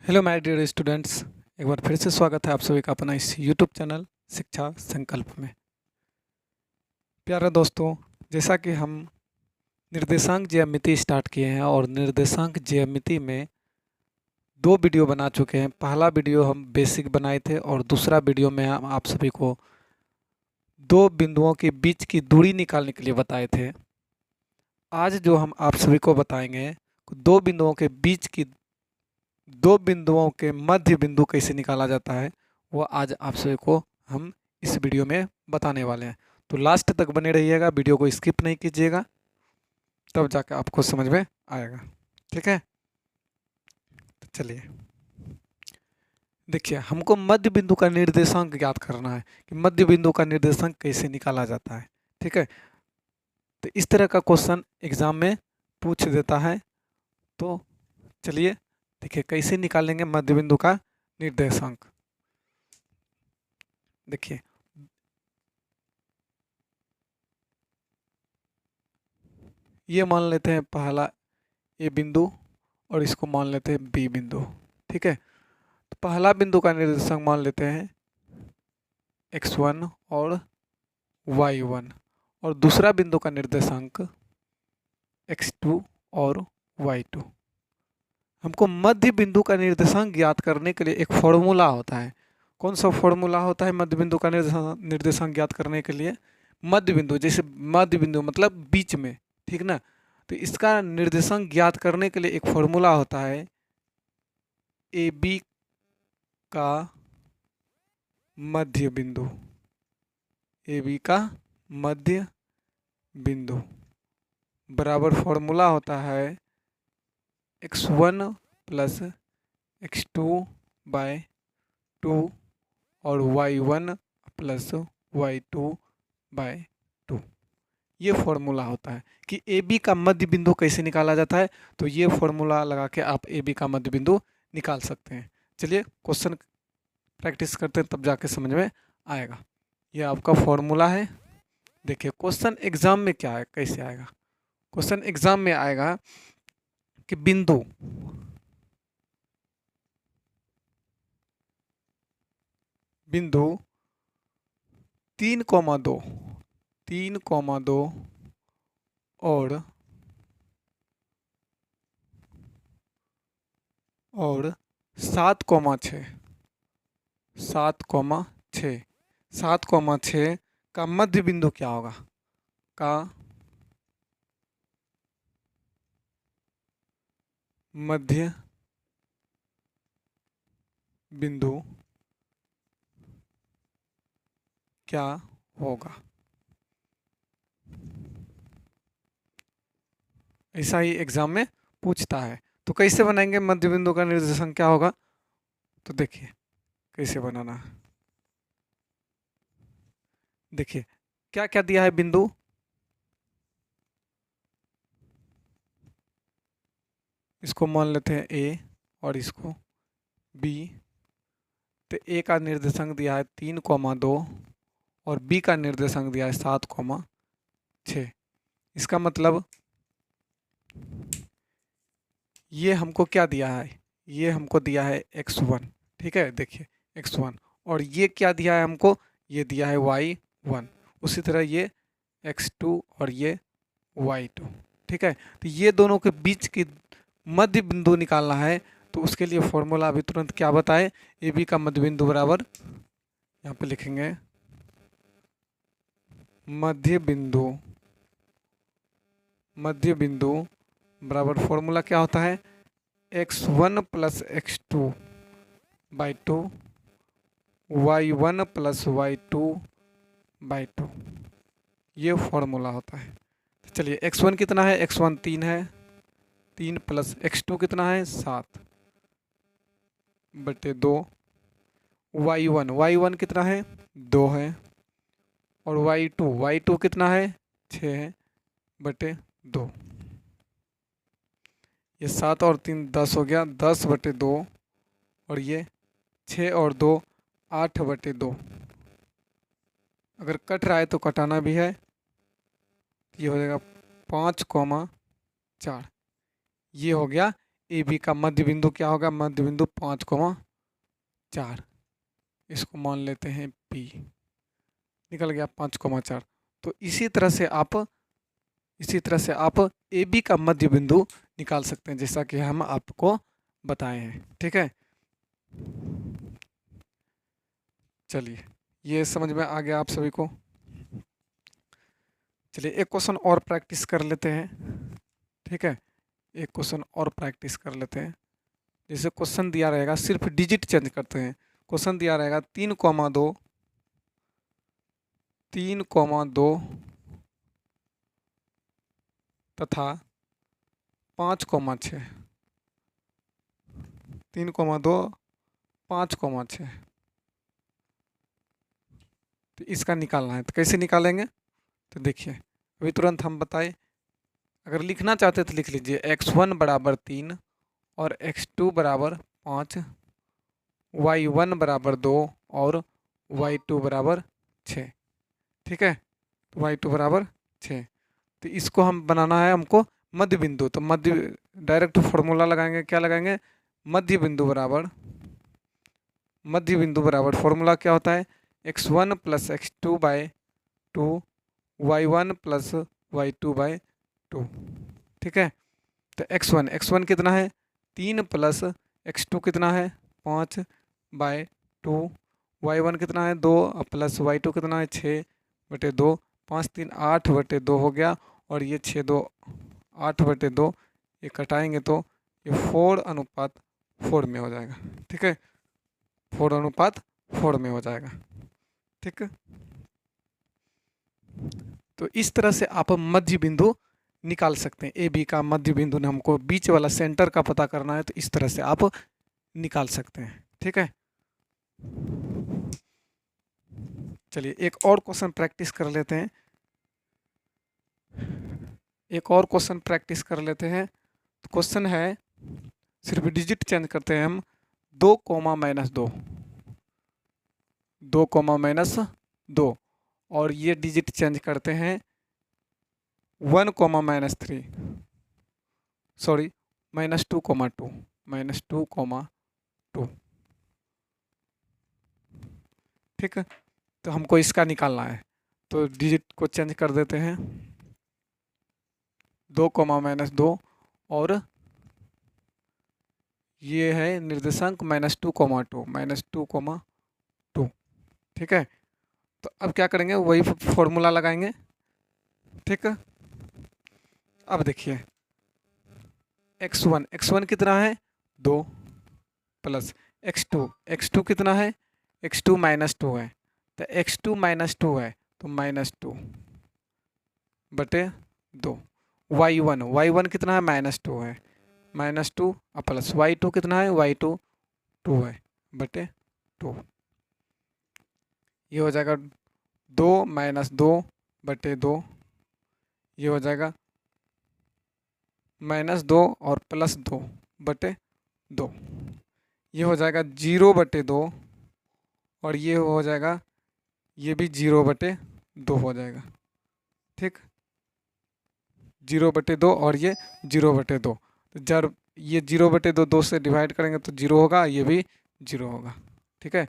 Hello my dear students, एक बार फिर से स्वागत है आप सभी का अपना इस यूट्यूब चैनल शिक्षा संकल्प में। प्यारे दोस्तों, जैसा कि हम निर्देशांक ज्यामिति स्टार्ट किए हैं और निर्देशांक ज्यामिति में दो वीडियो बना चुके हैं। पहला वीडियो हम बेसिक बनाए थे और दूसरा वीडियो में हम आप सभी को दो बिंदुओं के बीच की दूरी निकालने के लिए बताए थे। आज जो हम आप सभी को बताएंगे, दो बिंदुओं के मध्य बिंदु कैसे निकाला जाता है, वो आज आप सभी को हम इस वीडियो में बताने वाले हैं। तो लास्ट तक बने रहिएगा, वीडियो को स्किप नहीं कीजिएगा, तब जाकर आपको समझ में आएगा। ठीक है, तो चलिए देखिए, हमको मध्य बिंदु का निर्देशांक ज्ञात करना है कि मध्य बिंदु का निर्देशांक कैसे निकाला जाता है। ठीक है, तो इस तरह का क्वेश्चन एग्जाम में पूछ देता है। तो चलिए देखिए कैसे निकालेंगे मध्य बिंदु का निर्देशांक। देखिए, ये मान लेते हैं पहला ए बिंदु और इसको मान लेते हैं बी बिंदु। ठीक है, तो पहला बिंदु का निर्देशांक मान लेते हैं x1 और y1 और दूसरा बिंदु का निर्देशांक x2 और y2। हमको मध्य बिंदु का निर्देशांक ज्ञात करने के लिए एक फॉर्मूला होता है। कौन सा फॉर्मूला होता है मध्य बिंदु का निर्देशांक ज्ञात करने के लिए? मध्य बिंदु, जैसे मध्य बिंदु मतलब बीच में, ठीक ना। तो इसका निर्देशांक ज्ञात करने के लिए एक फॉर्मूला होता है ए बी का मध्य बिंदु। ए बी का मध्य बिंदु बराबर फॉर्मूला होता है x1 प्लस x2/2 और y1 प्लस y2/2। ये फॉर्मूला होता है कि ए बी का मध्य बिंदु कैसे निकाला जाता है। तो ये फॉर्मूला लगा के आप ए बी का मध्य बिंदु निकाल सकते हैं। चलिए क्वेश्चन प्रैक्टिस करते हैं, तब जाके समझ में आएगा। ये आपका फॉर्मूला है। देखिए क्वेश्चन एग्जाम में क्या है, कैसे आएगा। क्वेश्चन एग्जाम में आएगा कि बिंदु बिंदु 3,2 और 7,6 7,6 का मध्य बिंदु क्या होगा? का मध्य बिंदु क्या होगा? ऐसा ही एग्जाम में पूछता है। तो कैसे बनाएंगे मध्य बिंदु का निर्देशांक क्या होगा? तो देखिए कैसे बनाना है। देखिए क्या क्या दिया है बिंदु। इसको मान लेते हैं ए और इसको बी। तो ए का निर्देशांक दिया है 3,2 और बी का निर्देशांक दिया है 7,6। इसका मतलब ये हमको क्या दिया है? ये हमको दिया है x1। ठीक है, देखिए x1 और ये क्या दिया है हमको? ये दिया है y1। उसी तरह ये x2 और ये y2। ठीक है, तो ये दोनों के बीच की मध्य बिंदु निकालना है। तो उसके लिए फॉर्मूला अभी तुरंत क्या बताए? ए बी का मध्य बिंदु बराबर, यहाँ पे लिखेंगे मध्य बिंदु बराबर फॉर्मूला क्या होता है? x1 plus x2/2 y1 plus y2/2। ये फॉर्मूला होता है। तो चलिए x1 कितना है? x1 3 है, 3 प्लस x2 कितना है? 7/2। y1 कितना है? 2 है और y2 कितना है? 6/2। ये 7 और 3 10 हो गया, 10/2 और ये 6 और 2 8/2। अगर कट रहा है तो कटाना भी है। ये हो जाएगा 5,4। ये हो गया ए बी का मध्य बिंदु क्या होगा, मध्य बिंदु 5,4, इसको मान लेते हैं पी, निकल गया 5,4। तो इसी तरह से आप ए बी का मध्य बिंदु निकाल सकते हैं, जैसा कि हम आपको बताए हैं। ठीक है, चलिए ये समझ में आ गया आप सभी को। चलिए एक क्वेश्चन और प्रैक्टिस कर लेते हैं। ठीक है, एक क्वेश्चन और प्रैक्टिस कर लेते हैं। जैसे क्वेश्चन दिया रहेगा, सिर्फ डिजिट चेंज करते हैं। क्वेश्चन दिया रहेगा 3,2 तथा 5,6, 3,2 5,6, तो इसका निकालना है। तो कैसे निकालेंगे, तो देखिए अभी तुरंत हम बताए। अगर लिखना चाहते तो लिख लीजिए x1 बराबर 3 और x2 बराबर 5, y1 बराबर 2 और y2 बराबर 6। ठीक है, तो y2 बराबर 6। तो इसको हम बनाना है हमको मध्य बिंदु। तो मध्य डायरेक्ट फॉर्मूला लगाएंगे, क्या लगाएंगे, मध्य बिंदु बराबर फॉर्मूला क्या होता है, x1 plus x2 bye 2, y1 plus y2 bye 2। ठीक है, तो x1 कितना है 3 प्लस x2 कितना है 5 बाय 2, y1 कितना है 2 प्लस y2 कितना है 6/2, 5 3 8/2 हो गया, और ये 6 2 8/2, ये कटाएंगे तो ये 4:4 में हो जाएगा। ठीक है, 4:4 में हो जाएगा। ठीक है, तो इस तरह से आप मध्य बिंदु निकाल सकते हैं। ए बी का मध्य बिंदु ने हमको बीच वाला सेंटर का पता करना है, तो इस तरह से आप निकाल सकते हैं। ठीक है, चलिए एक और क्वेश्चन प्रैक्टिस कर लेते हैं। तो क्वेश्चन है, सिर्फ डिजिट चेंज करते हैं हम, 2, -2 और ये डिजिट चेंज करते हैं 1, -3, सॉरी -2,2। ठीक है, तो हमको इसका निकालना है, तो डिजिट को चेंज कर देते हैं 2, -2 और ये है निर्देशांक -2,2। ठीक है, तो अब क्या करेंगे, वही फॉर्मूला लगाएंगे। ठीक है, अब देखिए x1 कितना है 2 प्लस x2 कितना है, x2 -2 है, तो x2 -2 है तो -2/2, y1 कितना है -2 है, -2 प्लस y2 कितना है, y2 2 है बटे 2, ये हो जाएगा 2 -2/2, ये हो जाएगा -2 और +2/2, ये हो जाएगा 0/2, और ये हो जाएगा, ये भी 0/2 हो जाएगा। ठीक, 0/2 और ये 0/2, तो जब ये 0/2 2 से डिवाइड करेंगे तो 0 होगा, ये भी 0 होगा। ठीक है,